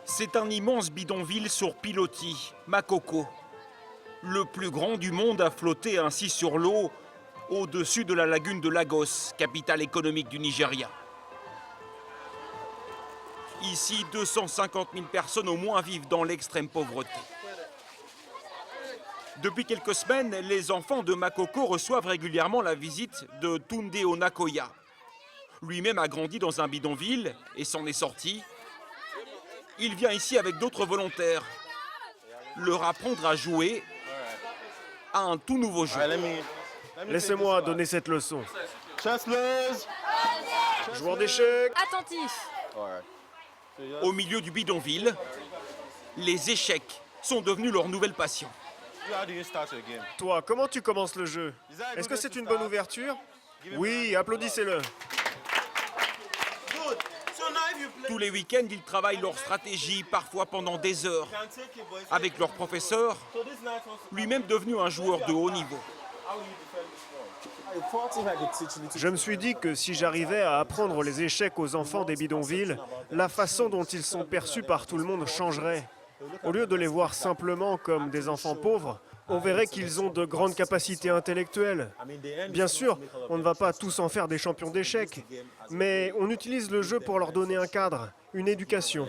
C'est un immense bidonville sur pilotis, Makoko. Le plus grand du monde à flotter ainsi sur l'eau, au-dessus de la lagune de Lagos, capitale économique du Nigeria. Ici, 250 000 personnes au moins vivent dans l'extrême pauvreté. Depuis quelques semaines, les enfants de Makoko reçoivent régulièrement la visite de Tunde Onakoya. Lui-même a grandi dans un bidonville et s'en est sorti. Il vient ici avec d'autres volontaires, leur apprendre à jouer à un tout nouveau jeu. Laissez-moi donner cette leçon. Joueur d'échecs. Attentif! Au milieu du bidonville, les échecs sont devenus leur nouvelle passion. Toi, comment tu commences le jeu? Est-ce que c'est une bonne ouverture? Oui, applaudissez-le. Tous les week-ends, ils travaillent leur stratégie, parfois pendant des heures, avec leur professeur, lui-même devenu un joueur de haut niveau. Je me suis dit que si j'arrivais à apprendre les échecs aux enfants des bidonvilles, la façon dont ils sont perçus par tout le monde changerait. Au lieu de les voir simplement comme des enfants pauvres, on verrait qu'ils ont de grandes capacités intellectuelles. Bien sûr, on ne va pas tous en faire des champions d'échecs, mais on utilise le jeu pour leur donner un cadre, une éducation.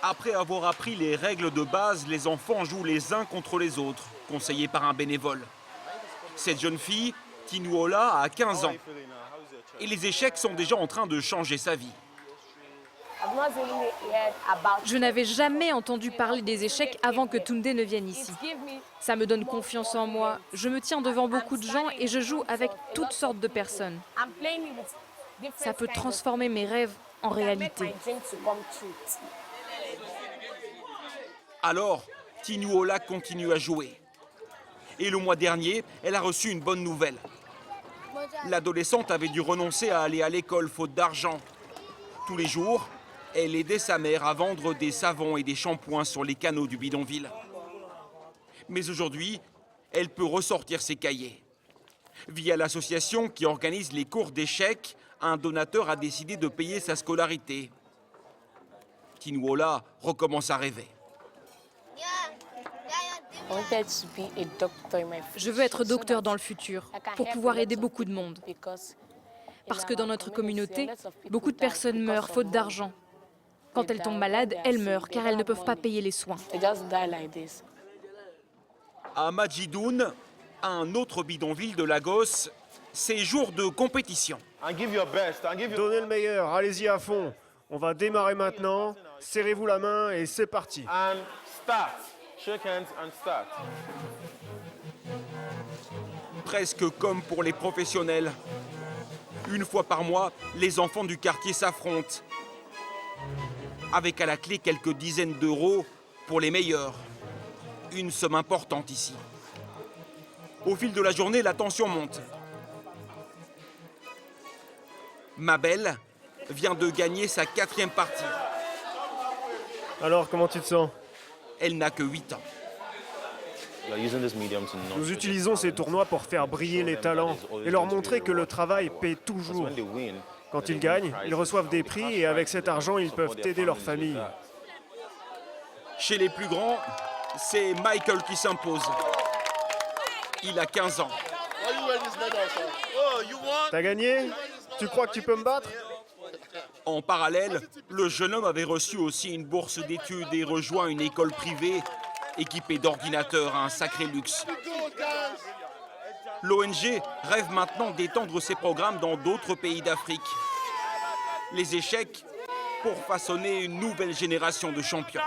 Après avoir appris les règles de base, les enfants jouent les uns contre les autres, conseillés par un bénévole. Cette jeune fille, Tinuola, a 15 ans. Et les échecs sont déjà en train de changer sa vie. Je n'avais jamais entendu parler des échecs avant que Tunde ne vienne ici. Ça me donne confiance en moi. Je me tiens devant beaucoup de gens et je joue avec toutes sortes de personnes. Ça peut transformer mes rêves en réalité. Alors, Tinuola continue à jouer. Et le mois dernier, elle a reçu une bonne nouvelle. L'adolescente avait dû renoncer à aller à l'école faute d'argent. Tous les jours, elle aidait sa mère à vendre des savons et des shampoings sur les canaux du bidonville. Mais aujourd'hui, elle peut ressortir ses cahiers. Via l'association qui organise les cours d'échecs, un donateur a décidé de payer sa scolarité. Tinuola recommence à rêver. Je veux être docteur dans le futur pour pouvoir aider beaucoup de monde. Parce que dans notre communauté, beaucoup de personnes meurent faute d'argent. Quand elles tombent malades, elles meurent car elles ne peuvent pas payer les soins. À Majidoun, un autre bidonville de Lagos, c'est jour de compétition. Donnez le meilleur, allez-y à fond. On va démarrer maintenant. Serrez-vous la main et c'est parti. Presque comme pour les professionnels. Une fois par mois, les enfants du quartier s'affrontent. Avec à la clé quelques dizaines d'euros pour les meilleurs. Une somme importante ici. Au fil de la journée, la tension monte. Mabel vient de gagner sa 4e partie. Alors, comment tu te sens? Elle n'a que 8 ans. Nous utilisons ces tournois pour faire briller les talents et leur montrer que le travail paie toujours. Quand ils gagnent, ils reçoivent des prix et avec cet argent, ils peuvent aider leur famille. Chez les plus grands, c'est Michael qui s'impose. Il a 15 ans. T'as gagné? Tu crois que tu peux me battre? En parallèle, le jeune homme avait reçu aussi une bourse d'études et rejoint une école privée équipée d'ordinateurs, un sacré luxe. L'ONG rêve maintenant d'étendre ses programmes dans d'autres pays d'Afrique. Les échecs pour façonner une nouvelle génération de champions.